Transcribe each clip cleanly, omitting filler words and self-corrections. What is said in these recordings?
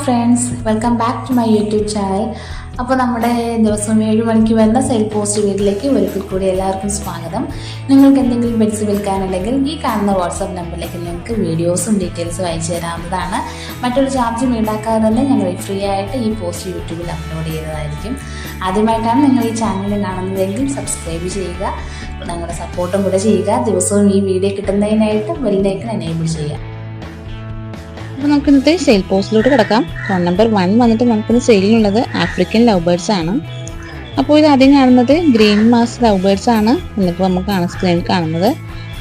Friends, welcome back to my YouTube channel. അപ്പോൾ നമ്മുടെ ദിവസം 7 മണിക്ക് വരുന്ന സെയിൽ പോസ്റ്റ് വീട്ടിലേക്ക് ഒരിക്കൽ കൂടി എല്ലാവർക്കും സ്വാഗതം. നിങ്ങൾക്ക് എന്തെങ്കിലും പെറ്റ്സ് വിൽക്കാനുണ്ടെങ്കിൽ ഈ കാണുന്ന വാട്സാപ്പ് നമ്പറിലേക്ക് നിങ്ങൾക്ക് വീഡിയോസും ഡീറ്റെയിൽസും അയച്ചു തരാവുന്നതാണ്. മറ്റൊരു ചാർജും ഈടാക്കാതെ തന്നെ ഞങ്ങൾ ഫ്രീ ആയിട്ട് ഈ പോസ്റ്റ് യൂട്യൂബിൽ അപ്ലോഡ് ചെയ്തതായിരിക്കും. ആദ്യമായിട്ടാണ് നിങ്ങൾ ഈ ചാനൽ കാണുന്നതെങ്കിൽ സബ്സ്ക്രൈബ് ചെയ്യുക, നിങ്ങളുടെ സപ്പോർട്ടും കൂടെ ചെയ്യുക. ദിവസവും ഈ വീഡിയോ കിട്ടുന്നതിനായിട്ട് ബെല്ലൈക്കൺ എനേബിൾ ചെയ്യുക. അപ്പോൾ നമുക്കിന്നത്തെ സെയിൽ പോസ്റ്റിലോട്ട് കിടക്കാം. ഫോൺ നമ്പർ 1 വന്നിട്ട് നമുക്കിന്ന് സെയിലിനുള്ളത് ആഫ്രിക്കൻ ലവ് ബേർഡ്സ് ആണ്. അപ്പോൾ ഇത് ആദ്യം കാണുന്നത് ഗ്രീൻ മാസ് ലവ് ബേർഡ്സ് ആണ്. ഇന്നിപ്പോൾ നമുക്ക് സ്ക്രീനിൽ കാണുന്നത്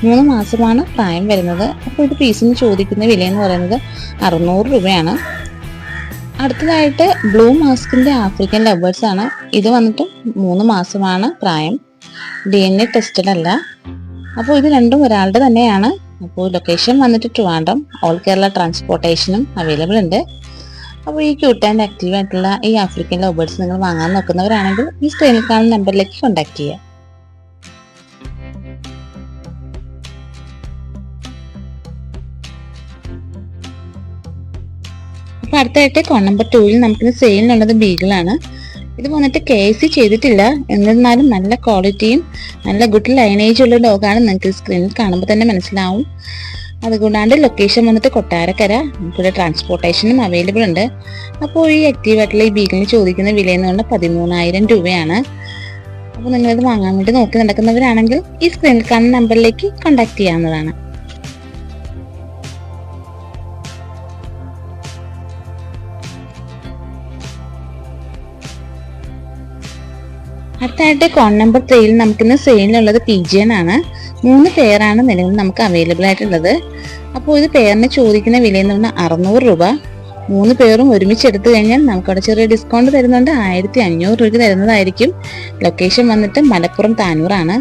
3 മാസമാണ് പ്രായം വരുന്നത്. അപ്പോൾ ഇത് പീസിന് ചോദിക്കുന്ന വിലയെന്ന് പറയുന്നത് 600 രൂപയാണ്. അടുത്തതായിട്ട് ബ്ലൂ മാസ്കിൻ്റെ ആഫ്രിക്കൻ ലവ് ബേർഡ്സ് ആണ്. ഇത് വന്നിട്ട് 3 മാസമാണ് പ്രായം. DNA ടെസ്റ്റഡ് അല്ല. അപ്പോൾ ഇത് രണ്ടും ഒരാളുടെ തന്നെയാണ്. അപ്പോൾ ലൊക്കേഷൻ വന്നിട്ട് ട്രിവാൻഡ്രം. ഓൾ കേരള ട്രാൻസ്പോർട്ടേഷനും അവൈലബിൾ ഉണ്ട്. അപ്പോൾ ഈ ക്യൂട്ട് ആൻഡ് ആക്റ്റീവ് ആയിട്ടുള്ള ഈ ആഫ്രിക്കൻ ലവ് ബേർഡ്സ് നിങ്ങൾ വാങ്ങാൻ നോക്കുന്നവരാണെങ്കിൽ ഈ സ്ക്രീനിൽ കാണുന്ന നമ്പറിലേക്ക് കോൺടാക്ട് ചെയ്യുക. അപ്പോൾ അടുത്തായിട്ട് കോൺ നമ്പർ 2 നമുക്കിന്ന് സെയിലിനുള്ളത് ബീഗിളാണ്. ഇത് വന്നിട്ട് KC ചെയ്തിട്ടില്ല, എന്നിരുന്നാലും നല്ല ക്വാളിറ്റിയും നല്ല ഗുഡ് ലൈനേജ് ഉള്ള ഡോഗാണ്. നിങ്ങൾക്ക് സ്ക്രീനിൽ കാണുമ്പോൾ തന്നെ മനസ്സിലാവും. അതുകൂടാണ്ട് ലൊക്കേഷൻ വന്നിട്ട് കൊട്ടാരക്കര. നമുക്കിവിടെ ട്രാൻസ്പോർട്ടേഷനും അവൈലബിൾ ഉണ്ട്. അപ്പോൾ ഈ ആക്റ്റീവ് ആയിട്ടുള്ള ഈ ബീഗിളിന് ചോദിക്കുന്ന വിലയെന്ന് പറഞ്ഞാൽ 13,000 രൂപയാണ്. അപ്പോൾ നിങ്ങളിത് വാങ്ങാൻ വേണ്ടി നോക്കി നടക്കുന്നവരാണെങ്കിൽ ഈ സ്ക്രീനിൽ കാണുന്ന നമ്പറിലേക്ക് കോൺടാക്ട് ചെയ്യാവുന്നതാണ്. അടുത്തായിട്ട് കോൺ നമ്പർ 3 നമുക്കിന്ന് സെയിലിനുള്ളത് പിജിയൻ ആണ്. 3 പെയറാണ് നിലവിൽ നമുക്ക് അവൈലബിൾ ആയിട്ടുള്ളത്. അപ്പോൾ ഇത് പെയറിന് ചോദിക്കുന്ന വിലയെന്ന് പറഞ്ഞാൽ 600 രൂപ. 3 പേരും ഒരുമിച്ച് എടുത്തു കഴിഞ്ഞാൽ നമുക്കവിടെ ചെറിയ ഡിസ്കൗണ്ട് തരുന്നുണ്ട്. 1500 രൂപ തരുന്നതായിരിക്കും. ലൊക്കേഷൻ വന്നിട്ട് മലപ്പുറം താനൂറാണ്.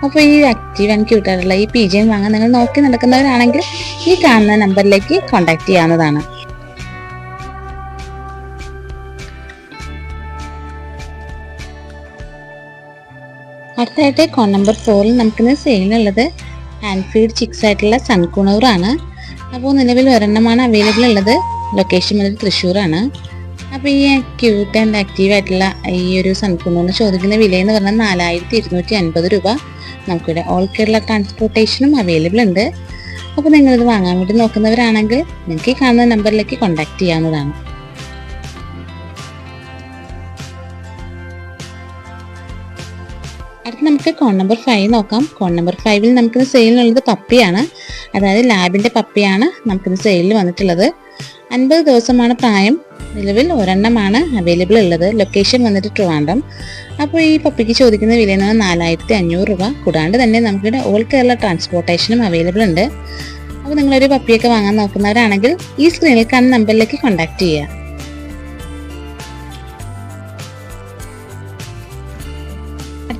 അപ്പോൾ ഈ ആക്റ്റീവ് ആൻഡ് ക്യൂട്ടായിട്ടുള്ള ഈ പിജിയൻ വാങ്ങാൻ നിങ്ങൾ നോക്കി നടക്കുന്നവരാണെങ്കിൽ ഈ കാണുന്ന നമ്പറിലേക്ക് കോൺടാക്ട് ചെയ്യാവുന്നതാണ്. അടുത്തായിട്ട് കോൺ നമ്പർ 4 നമുക്കിന്ന് സെയിലിനുള്ളത് ഹാൻഡ് ഫീഡ് ചിക്സ് ആയിട്ടുള്ള സൺകുണൂറാണ്. അപ്പോൾ നിലവിൽ ഒരെണ്ണമാണ് അവൈലബിൾ ഉള്ളത്. ലൊക്കേഷൻ വന്നിട്ട് തൃശ്ശൂരാണ്. അപ്പോൾ ഈ ക്യൂട്ട് ആൻഡ് ആക്റ്റീവ് ആയിട്ടുള്ള ഈ ഒരു സൺകുണൂറിന് ചോദിക്കുന്ന വിലയെന്ന് പറഞ്ഞാൽ 4,250 രൂപ. നമുക്കിവിടെ ഓൾ കേരള ട്രാൻസ്പോർട്ടേഷനും അവൈലബിൾ ഉണ്ട്. അപ്പോൾ നിങ്ങളിത് വാങ്ങാൻ വേണ്ടി നോക്കുന്നവരാണെങ്കിൽ നിങ്ങൾക്ക് ഈ കാണുന്ന നമ്പറിലേക്ക് കോൺടാക്ട് ചെയ്യാവുന്നതാണ്. അടുത്ത് നമുക്ക് കോൺ നമ്പർ 5 നോക്കാം. കോൺ നമ്പർ 5 നമുക്കിന്ന് സെയിലിനുള്ളത് പപ്പിയാണ്. അതായത് ലാബിൻ്റെ പപ്പിയാണ് നമുക്കിന്ന് സെയിലിൽ വന്നിട്ടുള്ളത്. 50 ദിവസമാണ് പ്രായം. നിലവിൽ ഒരെണ്ണമാണ് അവൈലബിൾ ഉള്ളത്. ലൊക്കേഷൻ വന്നിട്ട് ട്രിവാൻഡ്രം. അപ്പോൾ ഈ പപ്പിക്ക് ചോദിക്കുന്ന വിലയെന്ന് പറഞ്ഞാൽ 4,500 രൂപ. കൂടാണ്ട് തന്നെ നമുക്കിവിടെ ഓൾ കേരള ട്രാൻസ്പോർട്ടേഷനും അവൈലബിൾ ഉണ്ട്. അപ്പോൾ നിങ്ങളൊരു പപ്പിയൊക്കെ വാങ്ങാൻ നോക്കുന്നവരാണെങ്കിൽ ഈ സ്ക്രീനിൽ കാണുന്ന നമ്പറിലേക്ക് കോൺടാക്ട് ചെയ്യുക.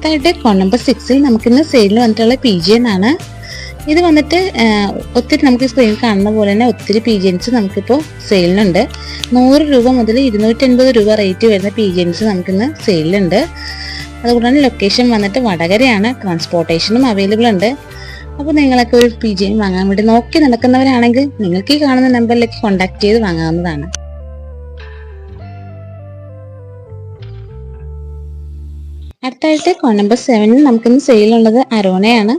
അടുത്തായിട്ട് കോൺ നമ്പർ 6 നമുക്കിന്ന് സെയിലിൽ വന്നിട്ടുള്ള പിജിയൻ ആണ്. ഇത് വന്നിട്ട് ഒത്തിരി നമുക്ക് സ്ക്രീനിൽ കാണുന്ന പോലെ തന്നെ ഒത്തിരി പിജിയൻസ് നമുക്കിപ്പോൾ സെയിലിനുണ്ട്. 100 രൂപ മുതൽ 280 രൂപ റേറ്റ് വരുന്ന പിജിയൻസ് നമുക്കിന്ന് സെയിലുണ്ട്. അതുകൂടാണ് ലൊക്കേഷൻ വന്നിട്ട് വടകരയാണ്. ട്രാൻസ്പോർട്ടേഷനും അവൈലബിൾ ഉണ്ട്. അപ്പോൾ നിങ്ങളൊക്കെ ഒരു പിജിയൻ വാങ്ങാൻ വേണ്ടി നോക്കി നടക്കുന്നവരാണെങ്കിൽ നിങ്ങൾക്ക് ഈ കാണുന്ന നമ്പറിലേക്ക് കോൺടാക്ട് ചെയ്ത് വാങ്ങാവുന്നതാണ്. അടുത്തായിട്ട് കോൺ നമ്പർ 7 നമുക്കിന്ന് സെയിലുള്ളത് അരോണയാണ്.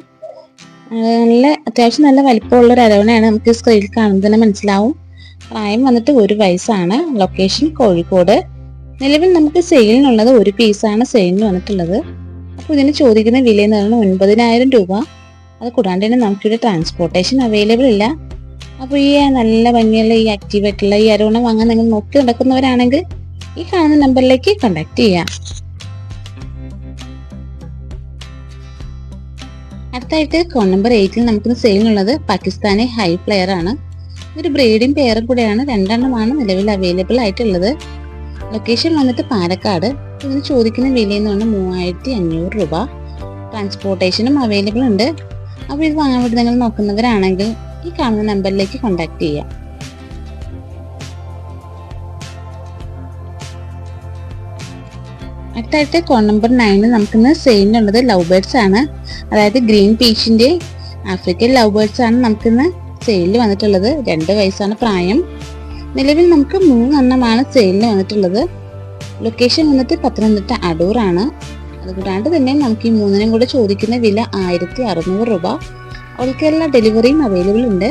അത്യാവശ്യം നല്ല വലിപ്പമുള്ള ഒരു അരോണയാണ്. നമുക്ക് സ്ക്രീനിൽ കാണുമ്പോൾ തന്നെ മനസ്സിലാവും. പ്രായം വന്നിട്ട് 1 വയസ്സാണ്. ലൊക്കേഷൻ കോഴിക്കോട്. നിലവിൽ നമുക്ക് സെയിലിനുള്ളത് ഒരു പീസാണ് സെയിലിന് വന്നിട്ടുള്ളത്. അപ്പോൾ ഇതിന് ചോദിക്കുന്ന വിലയെന്ന് പറഞ്ഞാൽ 9,000 രൂപ. അത് കൂടാണ്ട് തന്നെ നമുക്കിവിടെ ട്രാൻസ്പോർട്ടേഷൻ അവൈലബിൾ ഇല്ല. അപ്പോൾ ഈ നല്ല ഭംഗിയുള്ള ഈ ആക്റ്റീവ് ആയിട്ടുള്ള ഈ അരോണ വാങ്ങാൻ നിങ്ങൾ നോക്കി നടക്കുന്നവരാണെങ്കിൽ ഈ കാണുന്ന നമ്പറിലേക്ക് കോൺടാക്ട് ചെയ്യാം. അടുത്തായിട്ട് കോൺ നമ്പർ 8 നമുക്കിന്ന് സെയിലിനുള്ളത് പാകിസ്ഥാനി ഹൈ പ്ലെയർ ആണ്. ഒരു ബ്രീഡിംഗ് പെയറും കൂടെയാണ്. 2 എണ്ണമാണ് നിലവിൽ അവൈലബിൾ ആയിട്ടുള്ളത്. ലൊക്കേഷൻ വന്നിട്ട് പാലക്കാട്. ഇതിന് ചോദിക്കുന്ന വിലയെന്ന് പറഞ്ഞാൽ 3,500 രൂപ. ട്രാൻസ്പോർട്ടേഷനും അവൈലബിൾ ഉണ്ട്. അപ്പോൾ ഇത് വാങ്ങാൻ വേണ്ടി നിങ്ങൾ നോക്കുന്നവരാണെങ്കിൽ ഈ കാണുന്ന നമ്പറിലേക്ക് കോൺടാക്ട് ചെയ്യാം. അടുത്തായിട്ട് കോൺ നമ്പർ 9 നമുക്കിന്ന് സെയിലിനുള്ളത് ലവ് ബേർഡ്സ് ആണ്. അതായത് ഗ്രീൻ പീച്ചിൻ്റെ ആഫ്രിക്കൻ ലവ് ബേർഡ്സ് ആണ് നമുക്കിന്ന് സെയിലിൽ വന്നിട്ടുള്ളത്. 2 വയസ്സാണ് പ്രായം. നിലവിൽ നമുക്ക് 3 എണ്ണമാണ് സെയിലിന് വന്നിട്ടുള്ളത്. ലൊക്കേഷൻ വന്നിട്ട് പത്തനംതിട്ട അടൂറാണ്. അതുകൂടാണ്ട് തന്നെ നമുക്ക് ഈ 3നും കൂടെ ചോദിക്കുന്ന വില 1600 രൂപ. ഓൾ കേരള ഡെലിവറിയും അവൈലബിൾ ഉണ്ട്.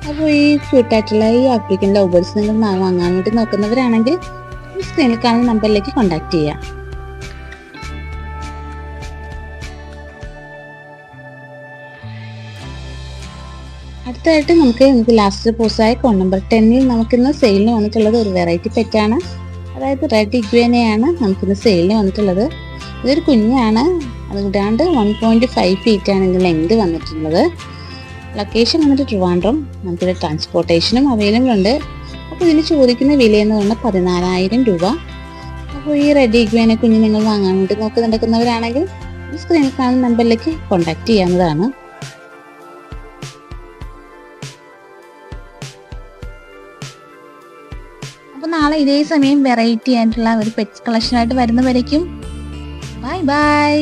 അപ്പോൾ ഈ ക്യൂട്ടായിട്ടുള്ള ഈ ആഫ്രിക്കൻ ലവ് ബേർഡ്സ് നിങ്ങൾ വാങ്ങാൻ വേണ്ടി നോക്കുന്നവരാണെങ്കിൽ ഈ സ്ക്രീനിൽ കാണുന്ന നമ്പറിലേക്ക് കോൺടാക്ട് ചെയ്യാം. അടുത്തായിട്ട് നമുക്ക് ലാസ്റ്റ് പോസായ കോൺ നമ്പർ 10ൽ നമുക്കിന്ന് സെയിലിന് വന്നിട്ടുള്ളത് ഒരു വെറൈറ്റി പെറ്റാണ്. അതായത് റെഡ് ഇഗ്വേനയാണ് നമുക്കിന്ന് സെയിലിന് വന്നിട്ടുള്ളത്. ഇതൊരു കുഞ്ഞാണ്. അതുകൂടാണ്ട് 1.5 ഫീറ്റാണ് ഇതിൻ്റെ ലെങ്ത് വന്നിട്ടുള്ളത്. ലൊക്കേഷൻ വന്നിട്ട് ട്രിവാൻഡ്രം. നമുക്കിവിടെ ട്രാൻസ്പോർട്ടേഷനും അവൈലബിൾ ഉണ്ട്. അപ്പോൾ ഇതിന് ചോദിക്കുന്ന വിലയെന്ന് പറഞ്ഞാൽ 14,000 രൂപ. അപ്പോൾ ഈ റെഡ് ഇഗ്വേനെ കുഞ്ഞ് നിങ്ങൾ വാങ്ങാൻ വേണ്ടി നടക്കുന്നവരാണെങ്കിൽ ഈ സ്ക്രീനിൽ കാണുന്ന നമ്പറിലേക്ക് കോൺടാക്ട് ചെയ്യാവുന്നതാണ്. അപ്പോൾ നാളെ ഇതേ സമയം വെറൈറ്റി ആയിട്ടുള്ള ഒരു പെറ്റ് കളക്ഷനായിട്ട് വരുന്നവരേക്കും ബൈ ബൈ.